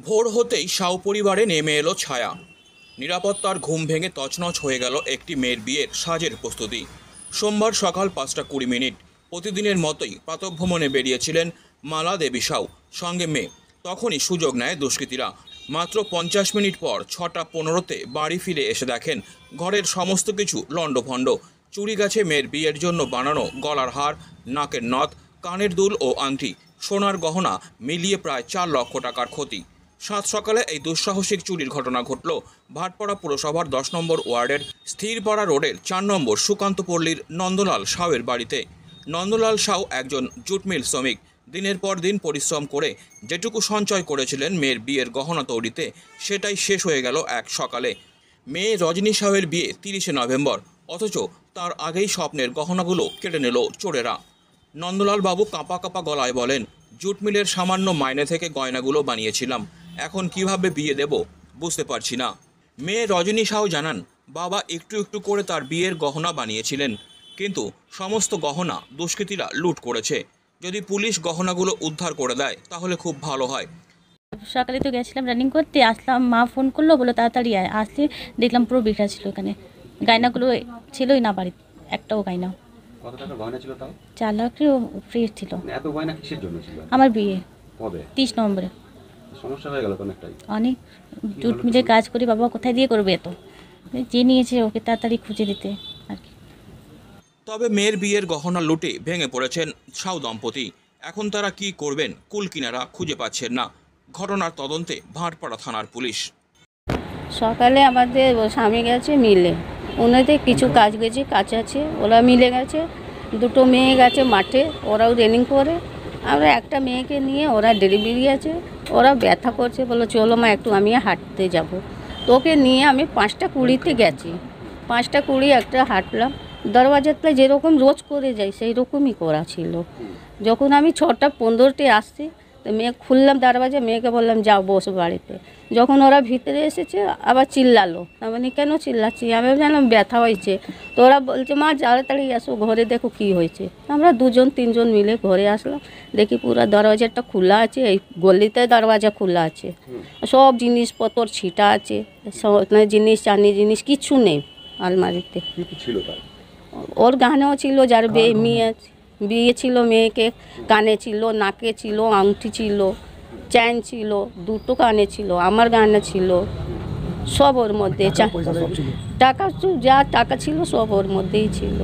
ভোর হতেই সাউ পরিবারে নেমে এলো ছায়া। নিরাপত্তার ঘুম ভেঙে তছনছ হয়ে গেল একটি মেয়ের বিয়ের সাজের প্রস্তুতি। সোমবার সকাল 5:20 প্রতিদিনের মতোই প্রাতঃভ্রমণে বেরিয়েছিলেন মালা দেবী সাউ, সঙ্গে মেয়ে। তখনই সুযোগ নেয় দুষ্কৃতীরা। মাত্র 50 মিনিট পর 6:15 বাড়ি ফিরে এসে দেখেন ঘরের সমস্ত কিছু লণ্ডভণ্ড। চুরি গেছে মেয়ের বিয়ের জন্য বানানো গলার হার, নাকের নথ, কানের দুল ও আংটি, সোনার গহনা মিলিয়ে প্রায় 4 লক্ষ টাকার ক্ষতি। সাত সকালে এই দুঃসাহসিক চুরির ঘটনা ঘটল ভাটপাড়া পুরসভার 10 নম্বর ওয়ার্ডের স্থিরপাড়া রোডের 4 নম্বর সুকান্ত পল্লীর নন্দলাল সাউয়ের বাড়িতে। নন্দলাল সাউ একজন জুট মিল শ্রমিক। দিনের পর দিন পরিশ্রম করে যেটুকু সঞ্চয় করেছিলেন মেয়ের বিয়ের গহনা তৈরিতে, সেটাই শেষ হয়ে গেল এক সকালে। মেয়ে রজনী সাউয়ের বিয়ে 30 নভেম্বর, অথচ তার আগেই স্বপ্নের গহনাগুলো কেটে নিল চোরেরা। নন্দলাল বাবু কাঁপা কাঁপা গলায় বলেন, জুট মিলের সামান্য মাইনে থেকে গয়নাগুলো বানিয়েছিলাম, এখন কিভাবে বিয়ে দেব বুঝতে পারছি না। মেয়ে রজনী সাউ জানান, বাবা একটু একটু করে তার বিয়ের গহনা বানিয়েছিলেন, কিন্তু সমস্ত গহনা দুষ্কৃতীরা লুট করেছে। যদি পুলিশ গহনাগুলো উদ্ধার করে দেয় তাহলে খুব ভালো হয়। সকালে তো গেছিলাম রানিং করতে, আসলাম মা ফোন করলো, বলো তাড়াতাড়ি আয়। আসলে দেখলাম পুরো বিঘা ছিল, এখানে গয়নাগুলো ছিলই না বাড়িতে, একটাও গয়না। কত টাকা গয়না ছিল তাও? 4 লাখেরও ফ্রি ছিল। এত গয়না কিসের জন্য ছিল? আমার বিয়ে কবে? 30 নভেম্বরে। সমস্যা হয়ে গেল তো অনেকটাই। অনেক জুট মিলে কাজ করি, বাবা কোথায় দিয়ে করবে এত? যে নিয়েছে ওকে তাড়াতাড়ি খুঁজে দিতে আর কি। তবে মেয়ের বিয়ের গহনা লুটে ভেঙে পড়েছেন সাউ দম্পতি। এখন তারা কি করবেন কুল কিনারা খুঁজে পাচ্ছেন না। ঘটনার তদন্তে ভাটপাড়া থানার পুলিশ। সকালে আমাদের স্বামী গেছে মিলে, ওনাদের কিছু কাজ গেছে, কাজ আছে, ওরা মিলে গেছে। দুটো মেয়ে গেছে মাঠে, ওরাও ট্রেনিং করে। আমরা একটা মেয়েকে নিয়ে, ওরা ডেলিভারি আছে, ওরা ব্যথা করছে, বলো চলো মা একটু আমি হাঁটতে যাব। তোকে নিয়ে আমি 5:20 গেছি, 5:20 একটা হাঁটলাম। দরওয়াজাতে যেরকম রোজ করে যাই সেই রকমই করা ছিল। যখন আমি 6:15 আসছি, তো মেয়ে খুললাম দরওয়াজা, মেয়েকে বললাম যাও বসো বাড়িতে। যখন ওরা ভিতরে এসেছে আবার চিল্লালো, তার মানে কেন চিল্লাচ্ছি? আমি জানলাম ব্যথা হয়েছে। তো ওরা বলছে মা তাড়াতাড়ি আসো ঘরে, দেখো কি হয়েছে। আমরা 2-3 মিলে ঘরে আসলাম, দেখি পুরো দরওয়াজাটা খোলা আছে, এই গলিতে দরওয়াজা খোলা আছে, সব জিনিসপত্র ছিটা আছে, সব জিনিস চানি জিনিস কিচ্ছু নেই আলমারিতে। কি ছিল তার? ওর গহনাও ছিল, যার বিয়ে ছিল, মেয়েকে কানে ছিল, নাকে ছিল, আংটি ছিল, চেন ছিল, দুটো কানে ছিল, আমার গহনা ছিল, সব ওর মধ্যে। টাকা যা টাকা ছিল সব ওর মধ্যেই ছিল।